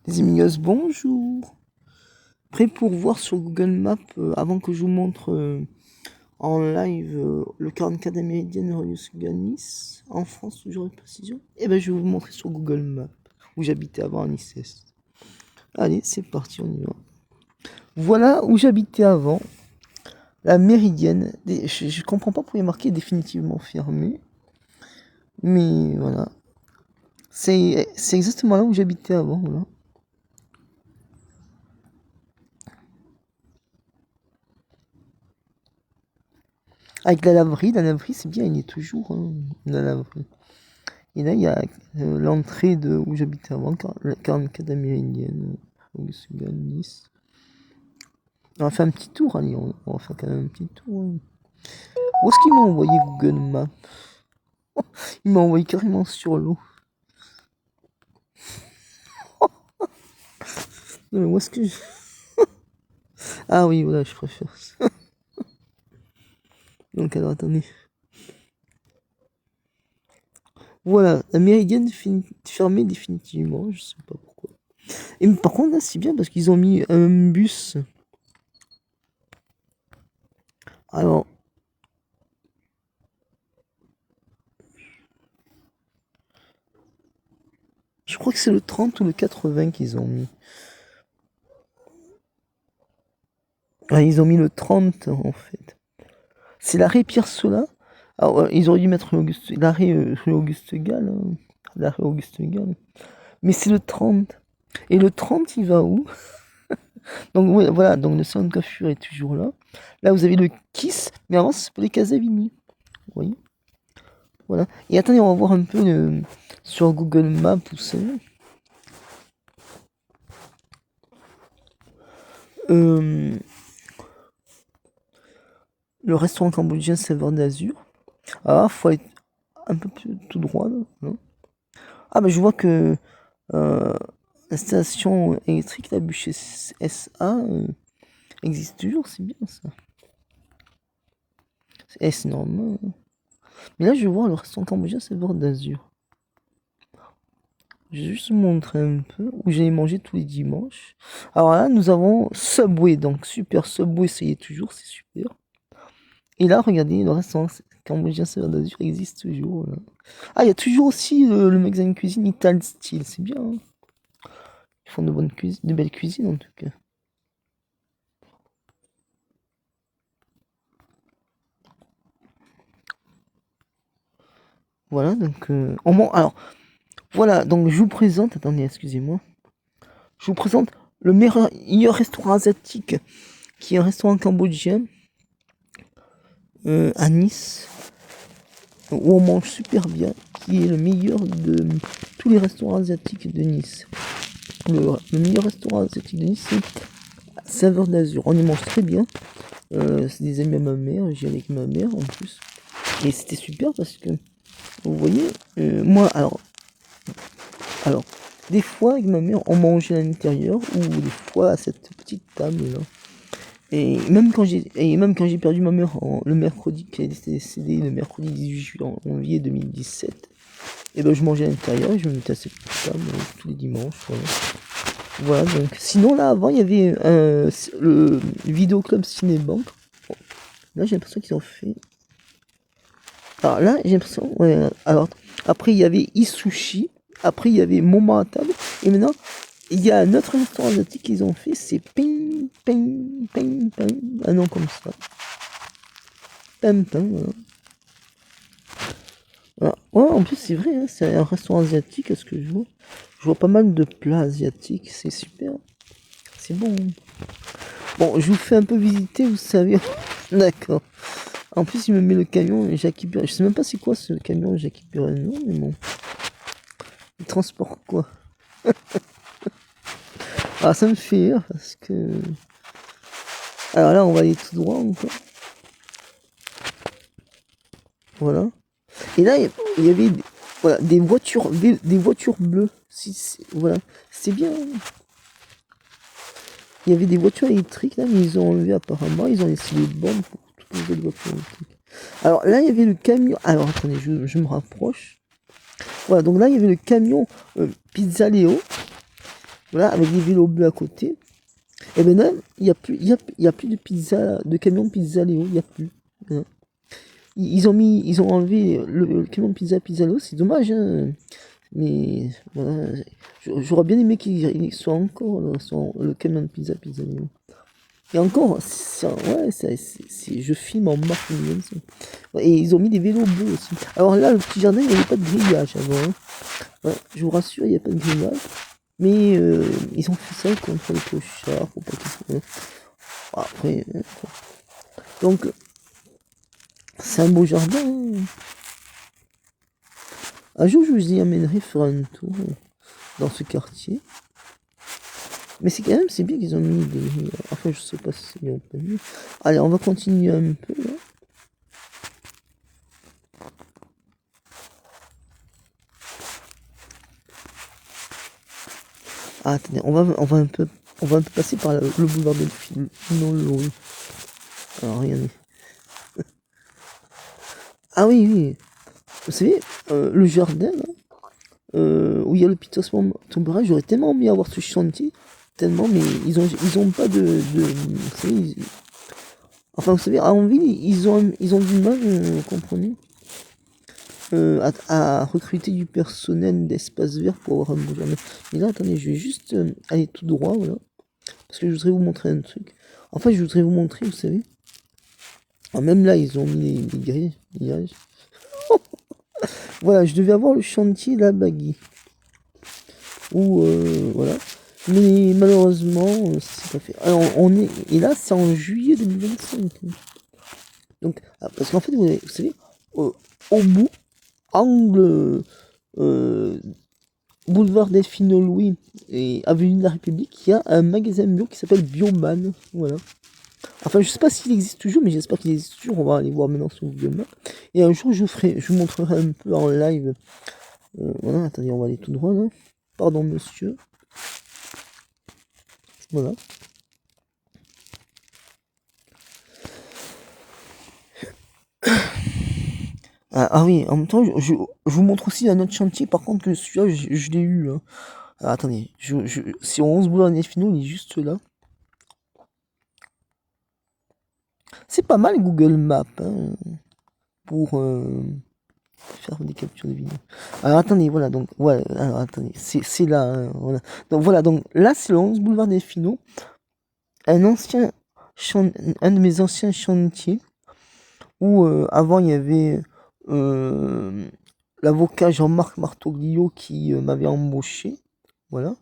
Les amigos, bonjour. Prêt pour voir sur Google Maps, avant que je vous montre en live le 44 des Méridiennes Nice, en France, toujours une précision. Et ben je vais vous montrer sur Google Maps, où j'habitais avant à Nice Est. Allez, c'est parti, on y va. Voilà où j'habitais avant, la Méridienne. Je comprends pas pourquoi il est marqué définitivement fermé, mais voilà. C'est exactement là où j'habitais avant, voilà. Avec la laverie c'est bien, il est toujours la laverie. Et là, il y a l'entrée de où j'habitais avant, la 44 américaine, Nice. On va faire un petit tour, allez, on va faire quand même un petit tour. Où est-ce qu'il m'a envoyé Google Maps? Il m'a envoyé carrément sur l'eau. Non, mais où est-ce que Ah oui, voilà, je préfère ça. Donc alors, attendez. Voilà, la méridienne fermée définitivement, je sais pas pourquoi. Et par contre, là, c'est bien parce qu'ils ont mis un bus. Alors, je crois que c'est le 30 ou le 80 qu'ils ont mis. Ah, ils ont mis le 30 en fait. C'est l'arrêt Pierre Sola. Alors, ils auraient dû mettre l'arrêt Auguste Gall. L'arrêt Auguste Gall. Mais c'est le 30. Et le 30, il va où? Donc ouais, voilà, donc le salon de coiffure est toujours là. Là, vous avez le Kiss, mais avant, c'est pour les Casavini. Vous voyez? Voilà. Et attendez, on va voir un peu sur Google Maps où c'est. Le restaurant cambodgien Saveur d'Azur. Ah, faut aller un peu plus tout droit, là. Non. Ah, bah je vois que la station électrique, la bûcher SA, existe toujours, c'est bien ça. C'est S normal. Mais là, je vois le restaurant cambodgien, c'est bord d'Azur. Je vais juste vous montrer un peu où j'ai mangé tous les dimanches. Alors là, nous avons Subway, donc super Subway, essayez toujours, c'est super. Et là, regardez, le restaurant cambodgien, c'est bord d'Azur existe toujours. Là. Ah, il y a toujours aussi le magasin de cuisine Ital Style, c'est bien. Hein. Ils font de belles cuisines en tout cas. Voilà, donc alors, voilà, donc je vous présente, attendez, excusez-moi. Je vous présente le meilleur restaurant asiatique, qui est un restaurant cambodgien à Nice, où on mange super bien, qui est le meilleur de tous les restaurants asiatiques de Nice. Le meilleur restaurant asiatique de Nice, c'est Saveur d'Azur. On y mange très bien. C'est des amis à ma mère, j'y avec ma mère en plus. Et c'était super parce que, vous voyez, moi, alors, des fois avec ma mère, on mangeait à l'intérieur ou des fois à cette petite table là. Et même quand j'ai perdu ma mère le mercredi, qui a décédé le mercredi 18 janvier 2017, et ben je mangeais à l'intérieur et je me mettais à cette petite table tous les dimanches. Voilà. Voilà, donc sinon là avant il y avait le Vidéoclub Cinébank. Bon, là j'ai l'impression qu'ils ont fait. Alors là j'ai l'impression. Ouais, alors après il y avait Isushi. Après il y avait Moment à table. Et maintenant il y a un autre restaurant asiatique qu'ils ont fait. C'est Ping Ping Ping Ping. Un nom comme ça. Ping Ping. Voilà. Voilà. Ouais, en plus c'est vrai. Hein, c'est un restaurant asiatique. À ce que je vois. Je vois pas mal de plats asiatiques. C'est super. C'est bon. Bon, je vous fais un peu visiter, vous savez. D'accord. En plus, il me met le camion Jackie Buren. Je sais même pas c'est quoi ce camion Jackie Buren, non, mais bon. Il transporte quoi? Ah, ça me fait rire parce que. Alors là, on va aller tout droit encore. Voilà. Et là, il y avait voilà, des voitures bleues. Voilà. C'est bien. Il y avait des voitures électriques là, mais ils ont enlevé apparemment. Ils ont laissé les bornes pour toutes les autres voitures électriques. Alors là, il y avait le camion. Alors attendez, je me rapproche. Voilà, donc là, il y avait le camion Pizza Léo. voilà, avec des vélos bleus à côté. Et maintenant, il y a plus de pizza, de camion pizza Léo, il n'y a plus. Voilà. Ils ont enlevé le camion pizza Léo, c'est dommage, hein. Mais voilà, j'aurais bien aimé qu'il soit encore là, le camion de pizza Léo. Et encore, ouais, je filme en marque ça. Ouais, et ils ont mis des vélos bleus aussi. Alors là, le petit jardin, il n'y avait pas de grillage avant, hein. Ouais, je vous rassure, il n'y a pas de grillage. Mais ils ont fait ça contre les clochards, pour pas qu'ils... Après, donc, c'est un beau jardin, hein. Un jour, je vous y amènerai faire un tour dans ce quartier. Mais c'est quand même, c'est bien qu'ils ont mis des... Enfin, je sais pas si c'est bien ou pas bien. Allez, on va continuer un peu, là. Ah, attendez, on va un peu passer par le boulevard Delphine. Non, le... Alors, regardez. Ah oui, oui. Vous savez, le jardin, là, où il y a le Pitosman Tombera, j'aurais tellement aimé avoir ce chantier, tellement, mais ils ont pas vous savez, enfin, vous savez, à Anville, ils ont du mal, vous comprenez, à recruter du personnel d'espace vert pour avoir un beau jardin. Mais là, attendez, je vais juste aller tout droit, voilà, parce que je voudrais vous montrer un truc. En fait, je voudrais vous montrer, vous savez, même là, ils ont mis les grillages. Voilà, je devais avoir le chantier La Bagui. Ou voilà. Mais malheureusement, c'est pas fait. Alors, et là, c'est en juillet 2025. Donc, parce qu'en fait, vous savez, au bout, angle boulevard Delphine Louis et avenue de la République, il y a un magasin bio qui s'appelle Bioman. Voilà. Enfin, je sais pas s'il existe toujours, mais j'espère qu'il existe toujours. On va aller voir maintenant sur Google Maps. Et un jour, je vous montrerai un peu en live. Voilà, attendez, on va aller tout droit là. Pardon, monsieur. Voilà. Ah oui, en même temps, je vous montre aussi un autre chantier. Par contre, que celui-là, je l'ai eu, hein. Ah, attendez, si on se boulot en finaux, il est juste là. C'est pas mal Google Maps, hein, pour faire des captures de vidéo. Alors attendez, voilà, donc, ouais, alors attendez, c'est là, hein, voilà. Donc voilà, donc là, c'est le 11 boulevard des Finaux. Un ancien, un de mes anciens chantiers, où avant il y avait l'avocat Jean-Marc Martoglio qui m'avait embauché. Voilà.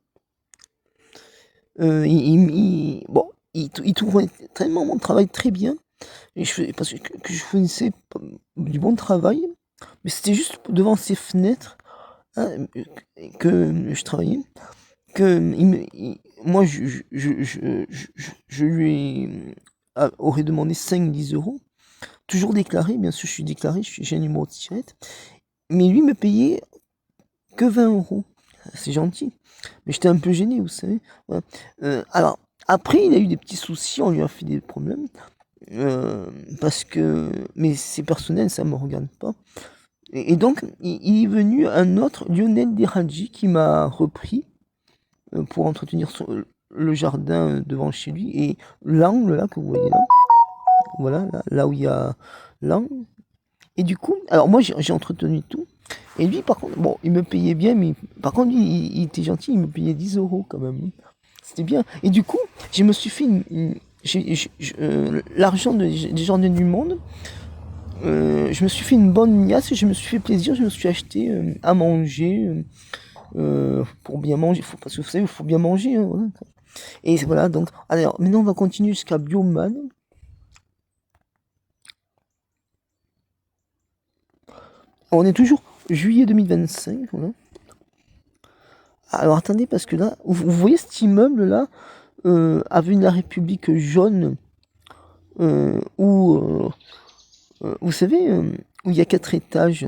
Bon, il trouvait tellement mon travail très bien. Et parce que je faisais du bon travail. Mais c'était juste devant ces fenêtres, hein, que je travaillais. Que moi, je lui aurais demandé 5-10 euros. Toujours déclaré, bien sûr, je suis déclaré, j'ai un numéro de tirette. Mais lui me payait que 20 euros. C'est gentil. Mais j'étais un peu gêné, vous savez. Voilà. Alors, après, il a eu des petits soucis, on lui a fait des problèmes. Parce que. Mais c'est personnel, ça me regarde pas. Et donc, il est venu un autre, Lionel Deradji, qui m'a repris pour entretenir le jardin devant chez lui. Et l'angle là que vous voyez là, voilà, là où il y a l'angle. Et du coup, alors moi j'ai entretenu tout. Et lui, par contre, bon, il me payait bien, mais par contre, lui, il était gentil, il me payait 10 euros quand même. C'était bien. Et du coup, je me suis fait l'argent des jardins du monde. Je me suis fait une bonne niasse, je me suis fait plaisir, je me suis acheté à manger. Pour bien manger, parce que vous savez, il faut bien manger, hein, voilà. Et voilà, donc, alors, maintenant on va continuer jusqu'à Bioman. On est toujours juillet 2025, voilà. Alors attendez, parce que là, vous voyez cet immeuble là, avenue de la République jaune, où, vous savez, où il y a 4 étages,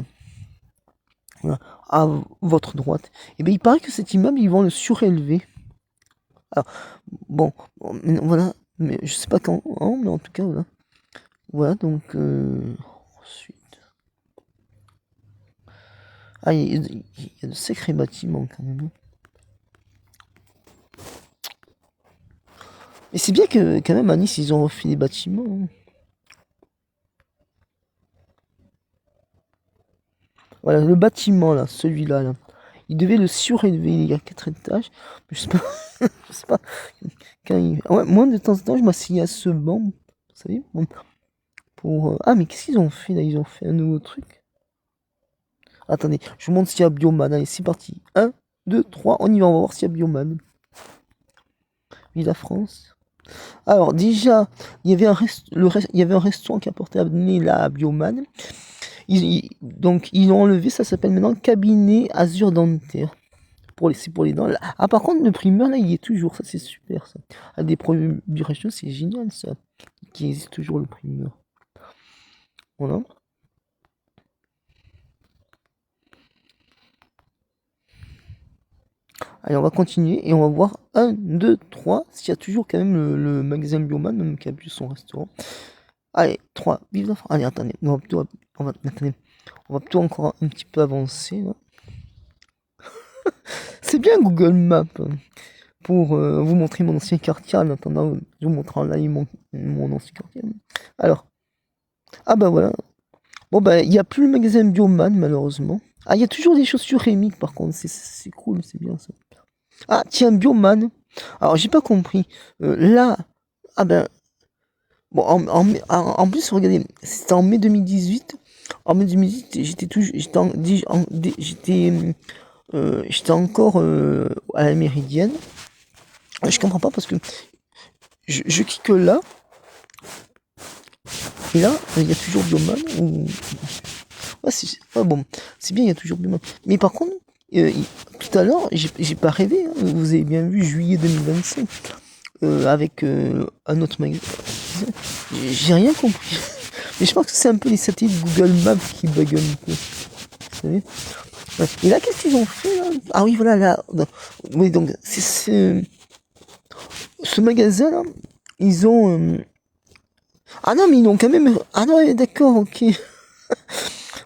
voilà, à votre droite. Et bien il paraît que cet immeuble, ils vont le surélever. Alors, bon, voilà, mais je sais pas quand, hein, mais en tout cas, voilà. Voilà, donc, ensuite. Ah, il y a de sacrés bâtiments quand même. Et c'est bien que quand même à Nice ils ont refait les bâtiments, hein. Voilà, le bâtiment là, celui-là, là. Il devait le surélever, il y a 4 étages. Je sais pas, je sais pas. Ouais, moi de temps en temps je m'assieds à ce banc, vous savez, bon, pour. Ah mais qu'est-ce qu'ils ont fait là? Ils ont fait un nouveau truc. Attendez, je vous montre s'il y a Bioman. Allez, c'est parti. Un, 2, 3, on y va, on va voir s'il y a Bioman. Villa France. Alors déjà, il y avait il y avait un restaurant qui apportait à amener la Bioman. Donc ils l'ont enlevé, ça s'appelle maintenant cabinet Azur Dentaire. C'est pour les dents. Là. Ah par contre le primeur là il est toujours, ça c'est super ça. À des produits régionaux, c'est génial ça. Qui existe toujours le primeur. Voilà. Allez on va continuer et on va voir 1, 2, 3. S'il y a toujours quand même le magasin Bioman, même qui a vu son restaurant. Allez, 3, vive la France. Allez attendez, attendez. On va plutôt encore un petit peu avancer là. C'est bien Google Maps pour vous montrer mon ancien quartier. En attendant, je vous montre en live mon ancien quartier. Alors, ah bah voilà. Bon bah il n'y a plus le magasin Bioman malheureusement. Ah il y a toujours des chaussures Rémi par contre, c'est cool, c'est bien ça. Ah tiens Bioman. Alors j'ai pas compris. Là, ah ben bon en plus regardez, c'était en mai 2018. En mai 2018 j'étais encore à la Méridienne. Je comprends pas parce que je clique là. Et là, il y a toujours Bioman. Ouais, bon, c'est bien, il y a toujours Bioman. Mais par contre, tout à l'heure, j'ai pas rêvé. Hein, vous avez bien vu, juillet 2025. Avec un autre magasin. J'ai rien compris. Mais je pense que c'est un peu les satellites Google Maps qui bug un peu. Vous savez. Ouais. Et là, qu'est-ce qu'ils ont fait là? Ah oui, voilà, là. Oui, donc, c'est ce magasin-là. Ils ont. Ah non, mais ils ont quand même. Ah non, d'accord, ok.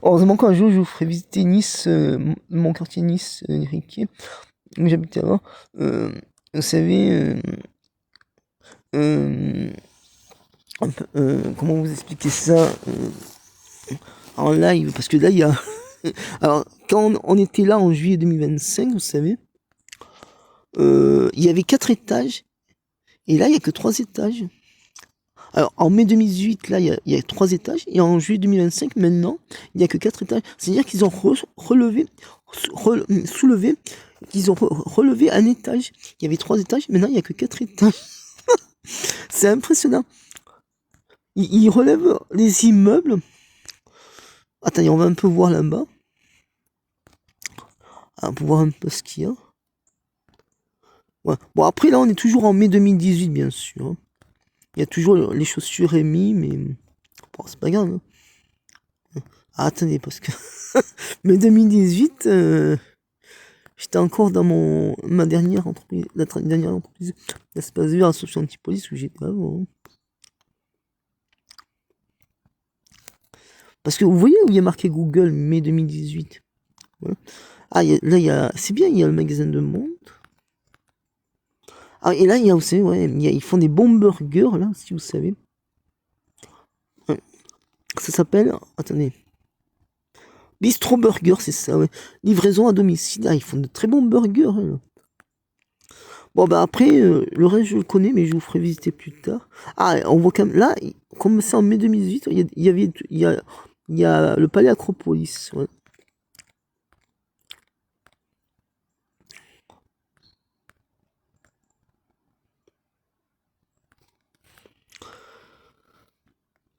Heureusement qu'un jour je vous ferai visiter Nice, mon quartier Nice, Riquier, où j'habitais avant. Vous savez, comment vous expliquer ça en live? Parce que là, il y a. Alors, quand on était là en juillet 2025, vous savez, il y avait 4 étages, et là, il n'y a que 3 étages. Alors, en mai 2018, là, il y a 3 étages, et en juillet 2025, maintenant, il n'y a que 4 étages. C'est-à-dire qu'ils ont soulevé, qu'ils ont relevé un étage. Il y avait 3 étages, maintenant, il n'y a que 4 étages. C'est impressionnant. Ils relèvent les immeubles. Attendez, on va un peu voir là-bas. Pour voir un peu ce qu'il y a. Ouais. Bon, après, là, on est toujours en mai 2018, bien sûr. Hein. Il y a toujours les chaussures Rémi, mais bon, c'est pas grave. Hein. Ah, attendez, parce que mai 2018, j'étais encore dans ma dernière entreprise, dernière entreprise d'espace vert associé anti-police où j'étais avant. Hein. Parce que vous voyez où il y a marqué Google mai 2018. Ouais. Ah, là, c'est bien, il y a le magasin de Monde. Ah, et là, il y a, vous savez, ouais, ils font des bons burgers, là, si vous savez. Ouais. Ça s'appelle, attendez, Bistro Burger, c'est ça, ouais. Livraison à domicile. Ah, ils font de très bons burgers. Hein. Bon, bah après, le reste, je le connais, mais je vous ferai visiter plus tard. Ah, on voit quand même, là, comme c'est en mai 2018, il y a le palais Acropolis. Ouais.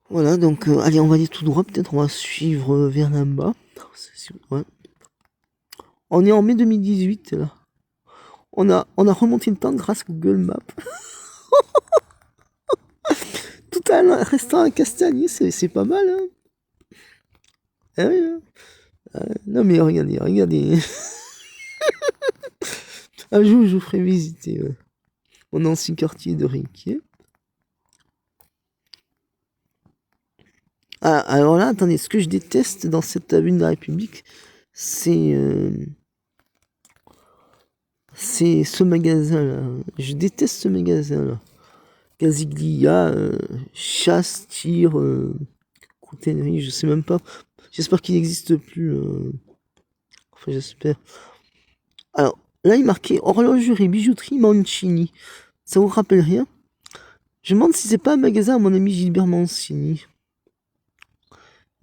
Voilà, donc, allez, on va aller tout droit, peut-être on va suivre vers là-bas. Ouais. On est en mai 2018, là. On a remonté le temps grâce à Google Maps. Tout en restant à Castagny, c'est pas mal, hein. Ah oui, hein. Non mais regardez. Un jour, je vous ferai visiter mon ancien quartier de Riquier. Ah, alors là, attendez, ce que je déteste dans cette avenue de la République, c'est ce magasin-là. Je déteste ce magasin-là. Casiglia, chasse, tir, coutainerie, je sais même pas. J'espère qu'il n'existe plus. Enfin, j'espère. Alors, là, il marquait horlogerie, bijouterie, Mancini. Ça vous rappelle rien? Je me demande si c'est pas un magasin à mon ami Gilbert Mancini.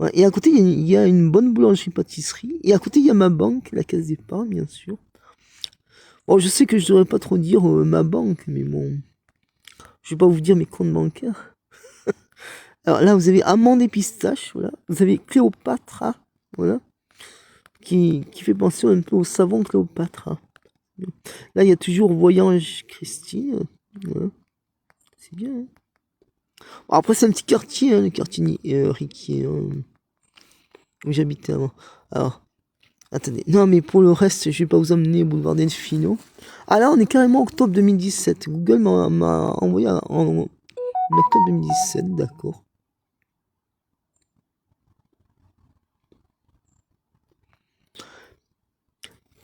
Ouais, et à côté, il y a une bonne boulangerie-pâtisserie. Et à côté, il y a ma banque, la Caisse d'épargne, bien sûr. Bon, je sais que je devrais pas trop dire ma banque, mais bon. Je vais pas vous dire mes comptes bancaires. Alors là, vous avez amande et pistache, voilà. Vous avez Cléopatra, voilà. Qui fait penser un peu au savon Cléopatra. Là, il y a toujours Voyage Christine. Voilà. C'est bien. Hein. Bon, après, c'est un petit quartier, hein, le quartier Riquier, hein, où j'habitais avant. Alors, attendez. Non, mais pour le reste, je vais pas vous emmener au boulevard Delfino. Ah là, on est carrément octobre 2017. Google m'a envoyé en octobre 2017, d'accord.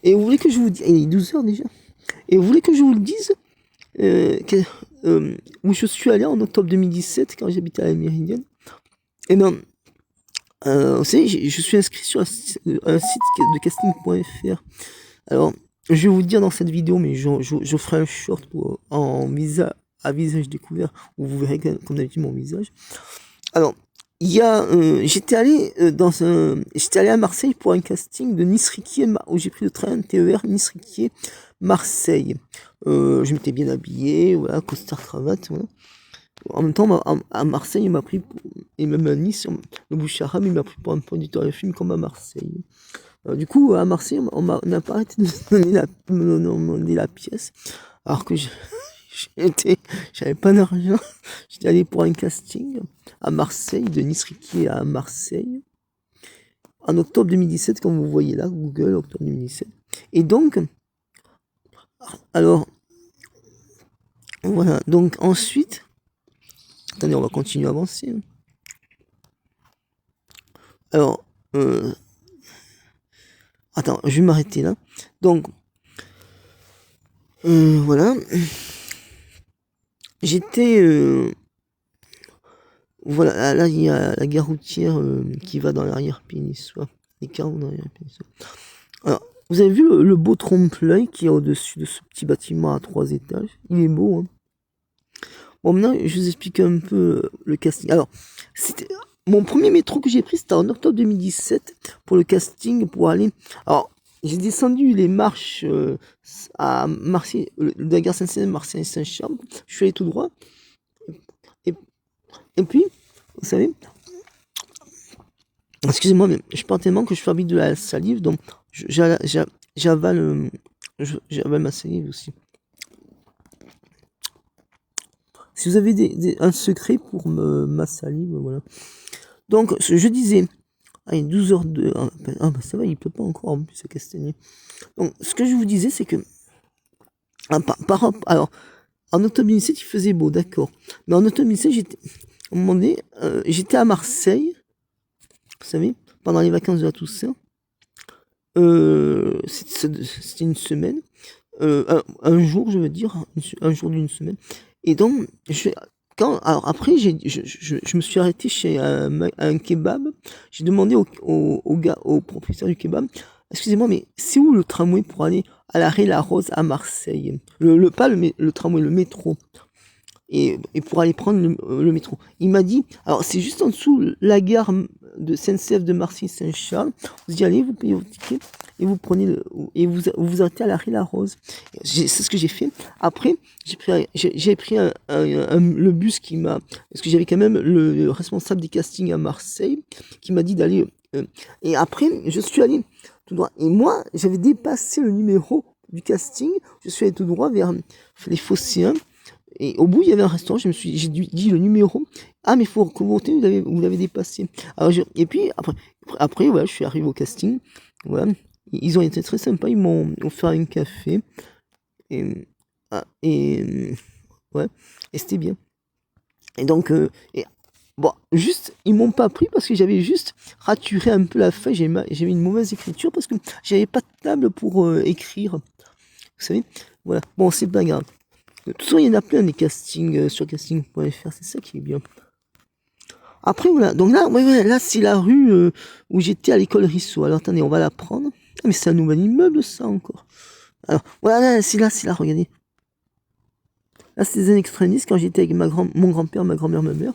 Et vous voulez que je vous dise... Il est 12h déjà. Et vous voulez que je vous le dise où je suis allé en octobre 2017 quand j'habitais à la Méridienne. Et ben, vous savez, je suis inscrit sur un site de casting.fr. Alors, je vais vous dire dans cette vidéo, mais je ferai un short à visage découvert où vous verrez comme d'habitude mon visage. Alors, il y a, j'étais allé à Marseille pour un casting de Nice-Riquier, où j'ai pris le train TER Nice-Riquier Marseille. Je m'étais bien habillé, voilà, costard cravate, voilà. En même temps, à Marseille, il m'a pris, et même à Nice, le Bouchara, il m'a pris pour un producteur de film comme à Marseille. Du coup, à Marseille, on n'a pas arrêté de me donner la pièce, alors que j'avais pas d'argent. J'étais allé pour un casting à Marseille, de Nice-Riquier à Marseille, en octobre 2017, comme vous voyez là, Google, octobre 2017. Et donc, alors, voilà, donc ensuite, attendez, on va continuer à avancer. Alors, attends, je vais m'arrêter là. Donc, voilà. J'étais... voilà, là, il y a la gare routière qui va dans l'arrière-péninsule. Les cars dans l'arrière-péninsule. Alors, vous avez vu le beau trompe-l'œil qui est au-dessus de ce petit bâtiment à 3 étages? Il est beau, hein. Bon, maintenant, je vous explique un peu le casting. Alors, c'était... Mon premier métro que j'ai pris, c'était en octobre 2017 pour le casting, pour aller... Alors, j'ai descendu les marches à Marseille, de la gare Saint-Seine, Marseille-Saint-Charles. Je suis allé tout droit. Et puis, vous savez, excusez-moi, mais je pense tellement que je fabrique de la salive, donc j'avale ma salive aussi. Si vous avez un secret pour ma salive, voilà. Donc, je disais, allez, 12h02, ah bah ça va, il peut pas encore en plus se castagner. Donc, ce que je vous disais, c'est que, alors, en octobre 2017, il faisait beau, d'accord. Mais en octobre 2017, à un moment donné, j'étais à Marseille, vous savez, pendant les vacances de la Toussaint. C'était une semaine, un jour, je veux dire, un jour d'une semaine. Et donc, alors après, je me suis arrêté chez un kebab. J'ai demandé au propriétaire du kebab, excusez-moi, mais c'est où le tramway pour aller à l'arrêt La Rose à Marseille? Pas le tramway, le métro. Et pour aller prendre le métro. Il m'a dit, alors c'est juste en dessous la gare de SNCF de Marseille-Saint-Charles. Vous y allez, vous payez votre ticket et vous prenez vous arrêtez à l'arrêt La Rose. C'est ce que j'ai fait. Après, j'ai pris le bus qui m'a, parce que j'avais quand même le responsable des castings à Marseille qui m'a dit d'aller. Et après, je suis allé tout droit. Et moi, j'avais dépassé le numéro du casting. Je suis allé tout droit vers les Phocéens. Et au bout, il y avait un restaurant, j'ai dit le numéro. Ah, mais il faut que vous l'avez dépassé. Alors, et puis, après, voilà, je suis arrivé au casting. Voilà. Ils ont été très sympas, ils m'ont offert un café. Et ouais, et c'était bien. Et donc, bon, juste, ils m'ont pas pris parce que j'avais juste raturé un peu la feuille. J'avais une mauvaise écriture parce que j'avais pas de table pour écrire. Vous savez, voilà. Bon, c'est pas grave. De toute façon, il y en a plein des castings sur casting.fr, c'est ça qui est bien. Après, voilà, donc là, ouais, là c'est la rue où j'étais à l'école Risso. Alors attendez, on va la prendre. Ah, mais c'est un nouvel immeuble, ça, encore. Alors, voilà, c'est là, regardez. Là, c'est des années 90, quand j'étais avec mon grand-père, ma grand-mère, ma mère.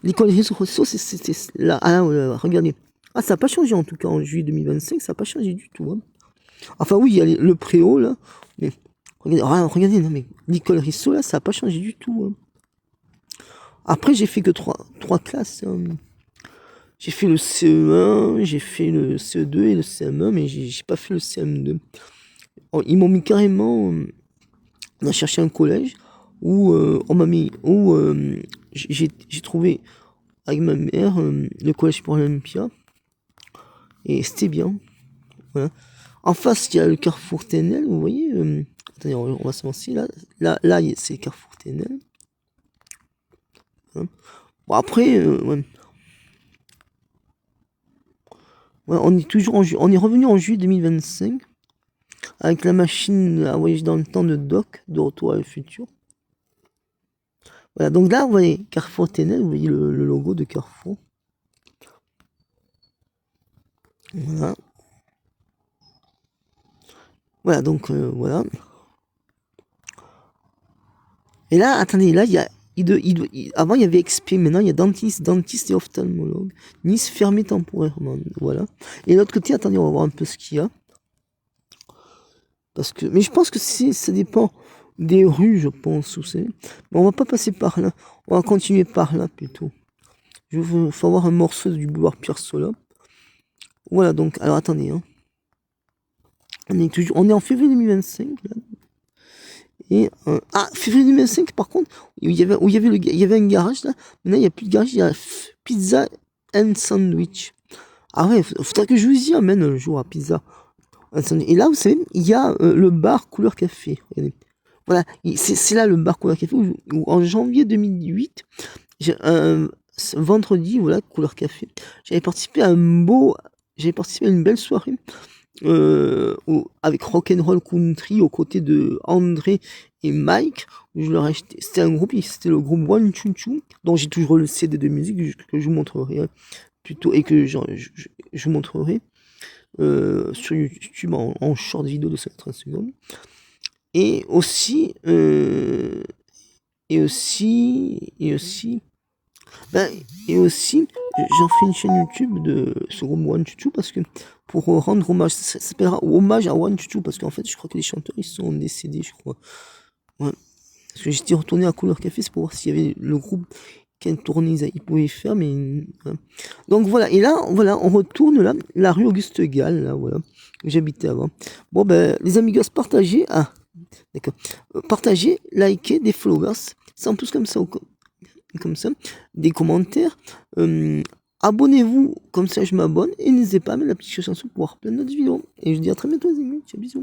L'école Risso, c'était là. Ah, là, regardez. Ah, ça n'a pas changé, en tout cas, en juillet 2025, ça n'a pas changé du tout. Hein. Enfin, oui, il y a le préau, là. Mais, regardez, non, mais l'école Risso, là, ça n'a pas changé du tout. Hein. Après, j'ai fait que trois classes. Hein. J'ai fait le CE1, j'ai fait le CE2 et le CM1, mais j'ai pas fait le CM2. Ils m'ont mis carrément. On a cherché un collège où on m'a mis. Où j'ai trouvé avec ma mère le collège pour l'Olympia. Et c'était bien. Voilà. En face, il y a le carrefour TNL, vous voyez. Attendez, on va s'avancer là. Là, c'est le carrefour TNL. Hein. Bon, après, ouais. Ouais, on est toujours on est revenu en juillet 2025 avec la machine à voyager dans le temps de Doc, de Retour à le futur. Voilà, donc là, vous voyez Carrefour TNL, vous voyez le logo de Carrefour. Voilà. Voilà, donc voilà. Et là, attendez, là, il y a. Avant, il y avait XP, maintenant, il y a dentiste et ophtalmologue. Nice fermé temporairement. Voilà. Et de l'autre côté, attendez, on va voir un peu ce qu'il y a. Parce que, mais je pense que ça dépend des rues, je pense. Mais on va pas passer par là. On va continuer par là plutôt. Je veux avoir un morceau du boulevard Pierre Sola. Voilà, donc, alors attendez. Hein. On est en février 2025. Là. Et, février 2005, par contre, il y avait un garage là. Maintenant, il n'y a plus de garage, il y a Pizza and Sandwich. Ah ouais, faudrait que je vous y amène un jour à Pizza. Et là, vous savez, il y a le bar couleur café. Regardez. Voilà, c'est là le bar couleur café où en janvier 2008, vendredi, voilà, couleur café, j'avais participé à une belle soirée avec Rock'n'Roll Country aux côtés de André et Mike, où je leur ai acheté. C'était le groupe One Choo Choo, dont j'ai toujours le CD de musique que je vous montrerai plutôt et que je vous montrerai sur YouTube en short vidéo de 30 secondes. Et aussi, j'en fais une chaîne YouTube de ce groupe One Choo Choo parce que pour rendre hommage, ça s'appellera hommage à One Choo Choo parce qu'en fait, je crois que les chanteurs ils sont décédés, je crois. Ouais. Parce que j'étais retourné à Couleur Café, c'est pour voir s'il y avait le groupe quelle tournée ils pouvaient faire, mais ouais. Donc voilà, et là, voilà, on retourne là, la rue Auguste Gall, là, voilà, où j'habitais avant. Bon ben, les amigos, partagez, d'accord, partagez, likez, des followers, c'est en plus comme ça, des commentaires, abonnez-vous, comme ça je m'abonne, et n'hésitez pas à mettre la petite chanson pour voir plein d'autres vidéos. Et je vous dis à très bientôt les amis, ciao, bisous.